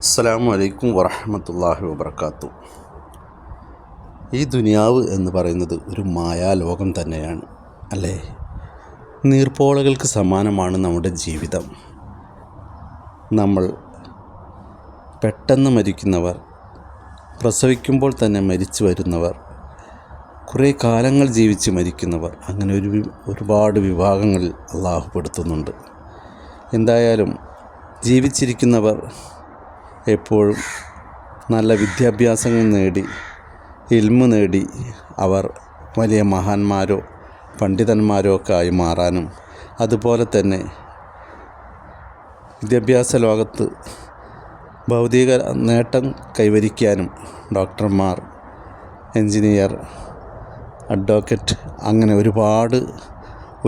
അസ്സലാമു അലൈക്കും വറഹ്മത്തുള്ളാഹി വബറകാത്തു. ഈ ദുനിയാവ് എന്ന് പറയുന്നത് ഒരു മായാലോകം തന്നെയാണ്, അല്ലേ? നീർപ്പോളകൾക്ക് സമാനമാണ് നമ്മുടെ ജീവിതം. നമ്മൾ പെട്ടെന്ന് മരിക്കുന്നവർ, പ്രസവിക്കുമ്പോൾ തന്നെ മരിച്ചു വരുന്നവർ, കുറേ കാലങ്ങൾ ജീവിച്ച് മരിക്കുന്നവർ, അങ്ങനെ ഒരുപാട് വിഭാഗങ്ങളിൽ അള്ളാഹു പെടുത്തുന്നുണ്ട്. എന്തായാലും ജീവിച്ചിരിക്കുന്നവർ എപ്പോഴും നല്ല വിദ്യാഭ്യാസങ്ങൾ നേടി, ഇൽമു നേടി അവർ വലിയ മഹാന്മാരോ പണ്ഡിതന്മാരോ ഒക്കെ ആയി മാറാനും, അതുപോലെ തന്നെ വിദ്യാഭ്യാസ ലോകത്ത് ഭൗതിക നേട്ടം കൈവരിക്കാനും ഡോക്ടർമാർ, എൻജിനീയർ, അഡ്വക്കേറ്റ്, അങ്ങനെ ഒരുപാട്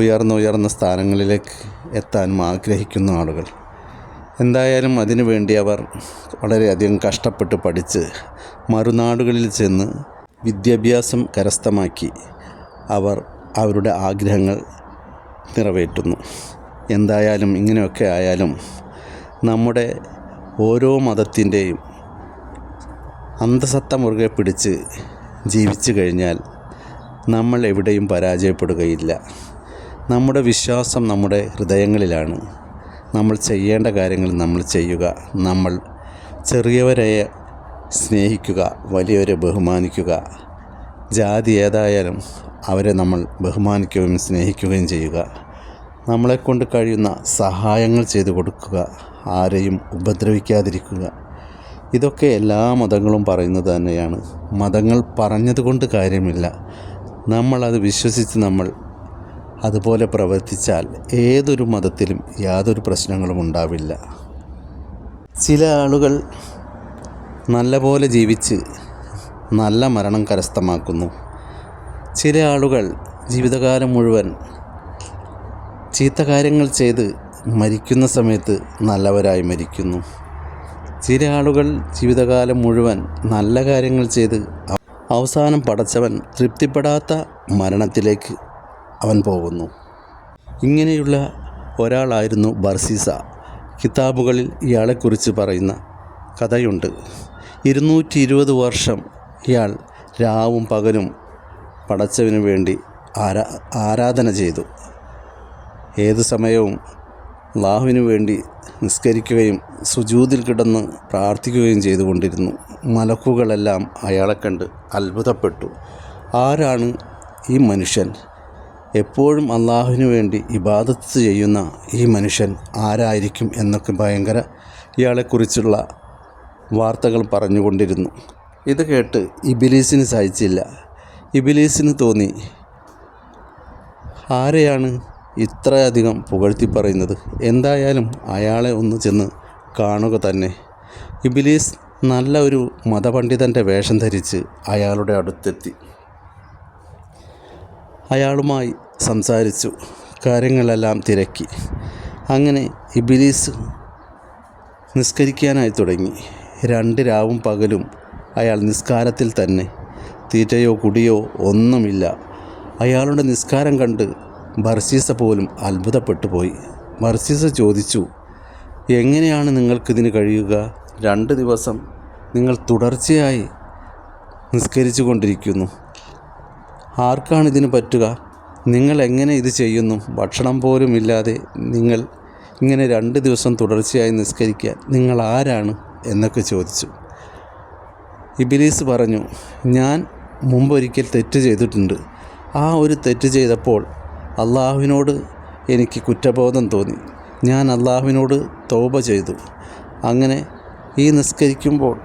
ഉയർന്ന സ്ഥാനങ്ങളിലേക്ക് എത്താനും ആഗ്രഹിക്കുന്ന ആളുകൾ. എന്തായാലും അതിനു വേണ്ടി അവർ വളരെയധികം കഷ്ടപ്പെട്ട് പഠിച്ച് മറുനാടുകളിൽ ചെന്ന് വിദ്യാഭ്യാസം കരസ്ഥമാക്കി അവർ അവരുടെ ആഗ്രഹങ്ങൾ നിറവേറ്റുന്നു. എന്തായാലും ഇങ്ങനെയൊക്കെ ആയാലും നമ്മുടെ ഓരോ മതത്തിൻ്റെയും അന്തസത്ത മുറുകെ പിടിച്ച് ജീവിച്ചു കഴിഞ്ഞാൽ നമ്മൾ എവിടെയും പരാജയപ്പെടുകയില്ല. നമ്മുടെ വിശ്വാസം നമ്മുടെ ഹൃദയങ്ങളിലാണ്. നമ്മൾ ചെയ്യേണ്ട കാര്യങ്ങൾ നമ്മൾ ചെയ്യുക, നമ്മൾ ചെറിയവരെ സ്നേഹിക്കുക, വലിയവരെ ബഹുമാനിക്കുക, ജാതി ഏതായാലും അവരെ നമ്മൾ ബഹുമാനിക്കുകയും സ്നേഹിക്കുകയും ചെയ്യുക, നമ്മളെക്കൊണ്ട് കഴിയുന്ന സഹായങ്ങൾ ചെയ്തു കൊടുക്കുക, ആരെയും ഉപദ്രവിക്കാതിരിക്കുക. ഇതൊക്കെ എല്ലാ മതങ്ങളും പറയുന്നത് തന്നെയാണ്. മതങ്ങൾ പറഞ്ഞതുകൊണ്ട് കാര്യമില്ല. നമ്മളത് വിശ്വസിച്ച് നമ്മൾ അതുപോലെ പ്രവർത്തിച്ചാൽ ഏതൊരു മതത്തിലും യാതൊരു പ്രശ്നങ്ങളും ഉണ്ടാവില്ല. ചില ആളുകൾ നല്ല പോലെ ജീവിച്ച് നല്ല മരണം കരസ്ഥമാക്കുന്നു. ചില ആളുകൾ ജീവിതകാലം മുഴുവൻ ചീത്ത കാര്യങ്ങൾ ചെയ്ത് മരിക്കുന്ന സമയത്ത് നല്ലവരായി മരിക്കുന്നു. ചില ആളുകൾ ജീവിതകാലം മുഴുവൻ നല്ല കാര്യങ്ങൾ ചെയ്ത് അവസാനം പടച്ചവൻ തൃപ്തിപ്പെടാത്ത മരണത്തിലേക്ക് അവൻ പോകുന്നു. ഇങ്ങനെയുള്ള ഒരാളായിരുന്നു ബർസീസ. കിതാബുകളിൽ ഇയാളെക്കുറിച്ച് പറയുന്ന കഥയുണ്ട്. 220 വർഷം ഇയാൾ രാവും പകലും പടച്ചവന് വേണ്ടി ആരാധന ചെയ്തു. ഏതു സമയവും അല്ലാഹുവിനു വേണ്ടി നിസ്കരിക്കുകയും സുജൂദിൽ കിടന്ന് പ്രാർത്ഥിക്കുകയും ചെയ്തുകൊണ്ടിരുന്നു. മലക്കുകളെല്ലാം അയാളെ കണ്ട് അത്ഭുതപ്പെട്ടു. ആരാണ് ഈ മനുഷ്യൻ? എപ്പോഴും അല്ലാഹുവിനു വേണ്ടി ഇബാദത്ത് ചെയ്യുന്ന ഈ മനുഷ്യൻ ആരായിരിക്കും എന്നൊക്കെ ഭയങ്കര ഇയാളെക്കുറിച്ചുള്ള വാർത്തകൾ പറഞ്ഞുകൊണ്ടിരുന്നു. ഇത് കേട്ട് ഇബ്ലീസിന് സഹിച്ചില്ല. ഇബ്ലീസിന് തോന്നി, ആരെയാണ് ഇത്രയധികം പുകഴ്ത്തി പറയുന്നത്? എന്തായാലും അയാളെ ഒന്ന് ചെന്ന് കാണുക തന്നെ. ഇബ്ലീസ് നല്ല ഒരു മതപണ്ഡിതൻ്റെ വേഷം ധരിച്ച് അയാളുടെ അടുത്തെത്തി. അയാളുമായി സംസാരിച്ചു, കാര്യങ്ങളെല്ലാം തിരക്കി. അങ്ങനെ ഇബ്ലീസ് നിസ്കരിക്കാനായി തുടങ്ങി. 2 രാവും പകലും അയാൾ നിസ്കാരത്തിൽ തന്നെ. തീറ്റയോ കുടിയോ ഒന്നുമില്ല. അയാളുടെ നിസ്കാരം കണ്ട് ബർസീസ പോലും അത്ഭുതപ്പെട്ടു പോയി. ബർസീസ ചോദിച്ചു, എങ്ങനെയാണ് നിങ്ങൾക്കിതിന് കഴിയുക? 2 ദിവസം നിങ്ങൾ തുടർച്ചയായി നിസ്കരിച്ചു കൊണ്ടിരിക്കുന്നു. ആർക്കാണിതിന് പറ്റുക? നിങ്ങൾ എങ്ങനെ ഇത് ചെയ്യുന്നു? ഭക്ഷണം പോലും ഇല്ലാതെ നിങ്ങൾ ഇങ്ങനെ 2 ദിവസം തുടർച്ചയായി നിസ്കരിക്കാൻ നിങ്ങൾ ആരാണ് എന്നൊക്കെ ചോദിച്ചു. ഇബ്ലീസ് പറഞ്ഞു, ഞാൻ മുമ്പൊരിക്കൽ തെറ്റ് ചെയ്തിട്ടുണ്ട്. ആ ഒരു തെറ്റ് ചെയ്തപ്പോൾ അല്ലാഹുവിനോട് എനിക്ക് കുറ്റബോധം തോന്നി. ഞാൻ അല്ലാഹുവിനോട് തൗബ ചെയ്തു. അങ്ങനെ ഈ നിസ്കരിക്കുമ്പോൾ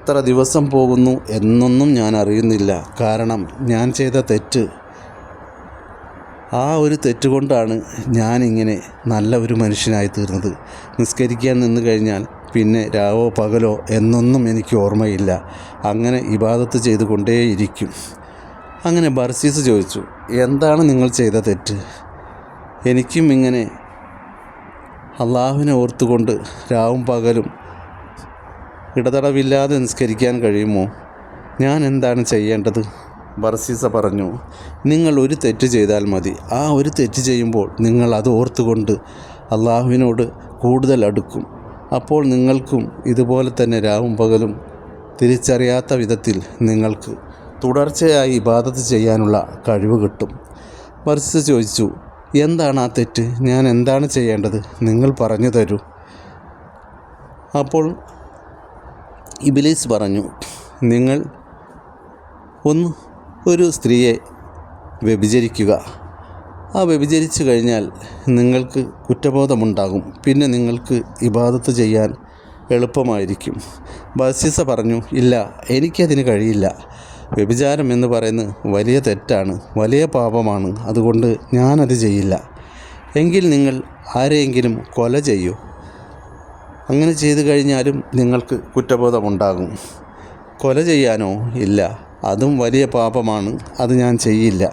എത്ര ദിവസം പോകുന്നു എന്നൊന്നും ഞാൻ അറിയുന്നില്ല. കാരണം ഞാൻ ചെയ്ത തെറ്റ്, ആ ഒരു തെറ്റുകൊണ്ടാണ് ഞാനിങ്ങനെ നല്ല ഒരു മനുഷ്യനായി തീർന്നത്. നിസ്കരിക്കാൻ നിന്ന് കഴിഞ്ഞാൽ പിന്നെ രാവോ പകലോ എന്നൊന്നും എനിക്ക് ഓർമ്മയില്ല. അങ്ങനെ ഇബാദത്ത് ചെയ്തുകൊണ്ടേയിരിക്കും. അങ്ങനെ ബർസീസ് ചോദിച്ചു, എന്താണ് നിങ്ങൾ ചെയ്ത തെറ്റ്? എനിക്കും ഇങ്ങനെ അല്ലാഹുവിനെ ഓർത്തുകൊണ്ട് രാവും പകലും ഇടതടവില്ലാതെ നിസ്കരിക്കാൻ കഴിയുമോ? ഞാൻ എന്താണ് ചെയ്യേണ്ടത്? ബർസീസ പറഞ്ഞു, നിങ്ങൾ ഒരു തെറ്റ് ചെയ്താൽ മതി. ആ ഒരു തെറ്റ് ചെയ്യുമ്പോൾ നിങ്ങൾ അത് ഓർത്തുകൊണ്ട് അല്ലാഹുവിനോട് കൂടുതൽ അടുക്കും. അപ്പോൾ നിങ്ങൾക്കും ഇതുപോലെ തന്നെ രാവും പകലും തിരിച്ചറിയാത്ത വിധത്തിൽ നിങ്ങൾക്ക് തുടർച്ചയായി ഇബാദത്ത് ചെയ്യാനുള്ള കഴിവ് കിട്ടും. ബർസീസ ചോദിച്ചു, എന്താണ് ആ തെറ്റ്? ഞാൻ എന്താണ് ചെയ്യേണ്ടത്? നിങ്ങൾ പറഞ്ഞു തരൂ. അപ്പോൾ ഇബ്ലീസ് പറഞ്ഞു, നിങ്ങൾ ഒരു സ്ത്രീയെ വ്യഭിചരിക്കുക. ആ വ്യഭിചരിച്ചു കഴിഞ്ഞാൽ നിങ്ങൾക്ക് കുറ്റബോധമുണ്ടാകും. പിന്നെ നിങ്ങൾക്ക് ഇബാദത്ത് ചെയ്യാൻ എളുപ്പമായിരിക്കും. ബർസീസ പറഞ്ഞു, ഇല്ല, എനിക്കതിന് കഴിയില്ല. വ്യഭിചാരം എന്ന് പറയുന്നത് വലിയ തെറ്റാണ്, വലിയ പാപമാണ്. അതുകൊണ്ട് ഞാനത് ചെയ്യില്ല. എങ്കിൽ നിങ്ങൾ ആരെയെങ്കിലും കൊല ചെയ്യൂ. അങ്ങനെ ചെയ്തു കഴിഞ്ഞാലും നിങ്ങൾക്ക് കുറ്റബോധമുണ്ടാകും. കൊല ചെയ്യാനോ? ഇല്ല, അതും വലിയ പാപമാണ്. അത് ഞാൻ ചെയ്യില്ല.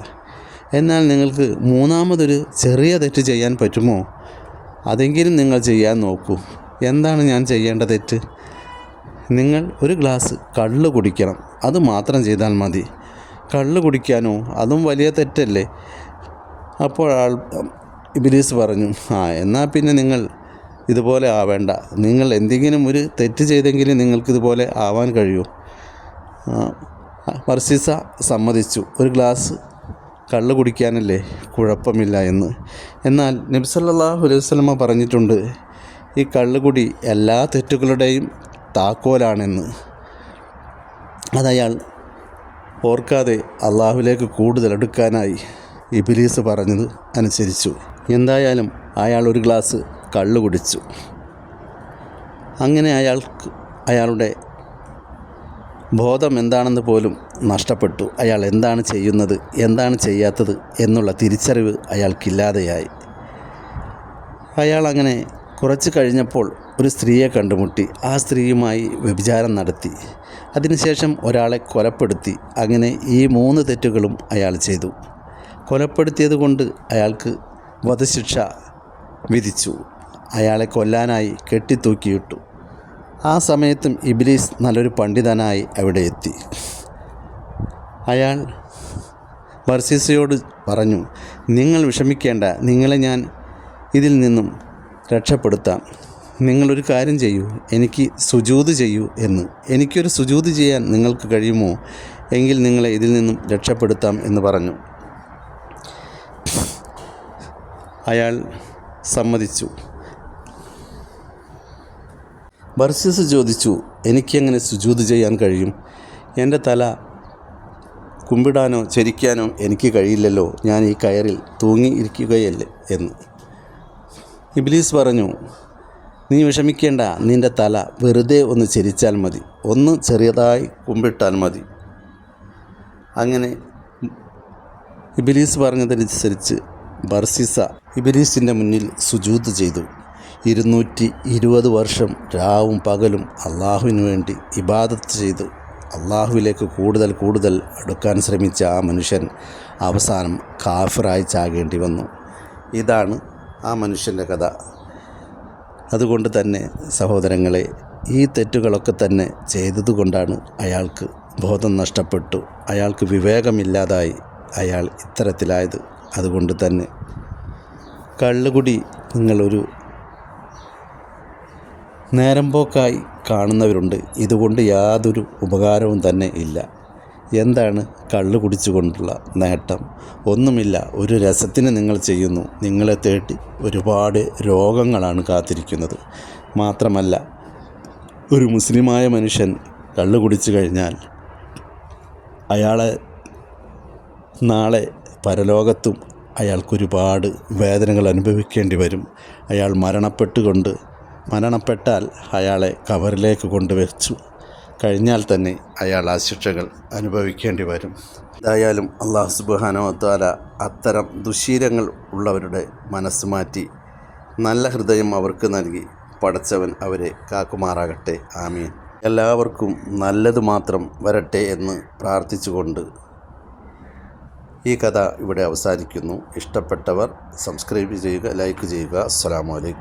എന്നാൽ നിങ്ങൾക്ക് മൂന്നാമതൊരു ചെറിയ തെറ്റ് ചെയ്യാൻ പറ്റുമോ? അതെങ്കിലും നിങ്ങൾ ചെയ്യാൻ നോക്കൂ. എന്താണ് ഞാൻ ചെയ്യേണ്ട തെറ്റ്? നിങ്ങൾ ഒരു ഗ്ലാസ് കള്ള് കുടിക്കണം. അത് മാത്രം ചെയ്താൽ മതി. കള്ള് കുടിക്കാനോ? അതും വലിയ തെറ്റല്ലേ? അപ്പോൾ ഇബ്ലീസ് പറഞ്ഞു, എന്നാൽ പിന്നെ നിങ്ങൾ ഇതുപോലെ ആവേണ്ട. നിങ്ങൾ എന്തെങ്കിലും ഒരു തെറ്റ് ചെയ്തെങ്കിലും നിങ്ങൾക്കിതുപോലെ ആവാൻ കഴിയൂ. ബർസീസ സമ്മതിച്ചു. ഒരു ഗ്ലാസ് കള്ള് കുടിക്കാനല്ലേ, കുഴപ്പമില്ല എന്ന്. എന്നാൽ നബി സല്ലല്ലാഹു അലൈഹി വസല്ലമ പറഞ്ഞിട്ടുണ്ട്, ഈ കള്ളുകുടി എല്ലാ തെറ്റുകളുടെയും താക്കോലാണെന്ന്. അതയാൾ ഓർക്കാതെ അള്ളാഹുവിലേക്ക് കൂടുതൽ അടുക്കാനായി ഇബ്ലീസ് പറഞ്ഞത് അനുസരിച്ചു. എന്തായാലും അയാൾ ഒരു ഗ്ലാസ് കള്ള് കുടിച്ചു. അങ്ങനെ അയാളുടെ ബോധം എന്താണെന്ന് പോലും നഷ്ടപ്പെട്ടു. അയാൾ എന്താണ് ചെയ്യുന്നത്, എന്താണ് ചെയ്യാത്തത് എന്നുള്ള തിരിച്ചറിവ് അയാൾക്കില്ലാതെയായി. അയാൾ അങ്ങനെ കുറച്ച് കഴിഞ്ഞപ്പോൾ ഒരു സ്ത്രീയെ കണ്ടുമുട്ടി. ആ സ്ത്രീയുമായി വ്യഭിചാരം നടത്തി. അതിനുശേഷം ഒരാളെ കൊലപ്പെടുത്തി. അങ്ങനെ ഈ 3 തെറ്റുകളും അയാൾ ചെയ്തു. കൊലപ്പെടുത്തിയത് കൊണ്ട് അയാൾക്ക് വധശിക്ഷ വിധിച്ചു. അയാളെ കൊല്ലാനായി കെട്ടിത്തൂക്കിയിട്ടു. ആ സമയത്തും ഇബ്ലീസ് നല്ലൊരു പണ്ഡിതനായി അവിടെ എത്തി. അയാൾ ബർസീസയോട് പറഞ്ഞു, നിങ്ങൾ വിഷമിക്കേണ്ട, നിങ്ങളെ ഞാൻ ഇതിൽ നിന്നും രക്ഷപ്പെടുത്താം. നിങ്ങളൊരു കാര്യം ചെയ്യൂ, എനിക്ക് സുജൂദ് ചെയ്യൂ എന്ന്. എനിക്കൊരു സുജൂദ് ചെയ്യാൻ നിങ്ങൾക്ക് കഴിയുമോ? എങ്കിൽ നിങ്ങളെ ഇതിൽ നിന്നും രക്ഷപ്പെടുത്താം എന്ന് പറഞ്ഞു. അയാൾ സമ്മതിച്ചു. ബർസീസ് ചോദിച്ചു, എനിക്കെങ്ങനെ സുജൂദ് ചെയ്യാൻ കഴിയും? എൻ്റെ തല കുമ്പിടാനോ ചരിക്കാനോ എനിക്ക് കഴിയില്ലല്ലോ. ഞാൻ ഈ കയറിൽ തൂങ്ങിയിരിക്കുകയല്ലേ എന്ന്. ഇബ്ലീസ് പറഞ്ഞു, നീ വിഷമിക്കേണ്ട, നിൻ്റെ തല വെറുതെ ഒന്ന് ചരിച്ചാൽ മതി, ഒന്ന് ചെറിയതായി കുമ്പിട്ടാൽ മതി. അങ്ങനെ ഇബ്ലീസ് പറഞ്ഞതനുസരിച്ച് ബർസീസ ഇബ്ലീസിൻ്റെ മുന്നിൽ സുജൂദ് ചെയ്തു. 220 വർഷം രാവും പകലും അള്ളാഹുവിന് വേണ്ടി ഇബാദത്ത് ചെയ്ത് അള്ളാഹുവിലേക്ക് കൂടുതൽ അടുക്കാൻ ശ്രമിച്ച ആ മനുഷ്യൻ അവസാനം കാഫിറായി ചാകേണ്ടി വന്നു. ഇതാണ് ആ മനുഷ്യൻ്റെ കഥ. അതുകൊണ്ട് തന്നെ സഹോദരങ്ങളെ, ഈ തെറ്റുകളൊക്കെ തന്നെ ചെയ്തതുകൊണ്ടാണ് അയാൾക്ക് ബോധം നഷ്ടപ്പെട്ടു, അയാൾക്ക് വിവേകമില്ലാതായി അയാൾ ഇത്തരത്തിലായത്. അതുകൊണ്ട് തന്നെ കള്ളുകുടി നിങ്ങളൊരു നേരം പോക്കായി കാണുന്നവരുണ്ട്. ഇതുകൊണ്ട് യാതൊരു ഉപകാരവും തന്നെ ഇല്ല. എന്താണ് കള്ള് കുടിച്ചുകൊണ്ടുള്ള നേട്ടം? ഒന്നുമില്ല. ഒരു രസത്തിന് നിങ്ങൾ ചെയ്യുന്നു. നിങ്ങളെ തേടി ഒരുപാട് രോഗങ്ങളാണ് കാത്തിരിക്കുന്നത്. മാത്രമല്ല, ഒരു മുസ്ലിമായ മനുഷ്യൻ കള്ള് കുടിച്ചു കഴിഞ്ഞാൽ അയാളെ നാളെ പരലോകത്തും അയാൾക്കൊരുപാട് വേദനകൾ അനുഭവിക്കേണ്ടി വരും. അയാൾ മരണപ്പെട്ടാൽ അയാളെ കബറിലേക്ക് കൊണ്ടുവച്ചു കഴിഞ്ഞാൽ തന്നെ അയാൾ ആ ശിക്ഷകൾ അനുഭവിക്കേണ്ടി വരും. എന്തായാലും അല്ലാഹു സുബ്ഹാനഹു വ തആല അത്തരം ദുശ്ശീലങ്ങൾ ഉള്ളവരുടെ മനസ്സ് മാറ്റി നല്ല ഹൃദയം അവർക്ക് നൽകി പടച്ചവൻ അവരെ കാക്കുമാറാകട്ടെ. ആമീൻ. എല്ലാവർക്കും നല്ലത് മാത്രം വരട്ടെ എന്ന് പ്രാർത്ഥിച്ചുകൊണ്ട് ഈ കഥ ഇവിടെ അവസാനിക്കുന്നു. ഇഷ്ടപ്പെട്ടവർ സബ്സ്ക്രൈബ് ചെയ്യുക, ലൈക്ക് ചെയ്യുക. അസ്സലാമു അലൈക്കും.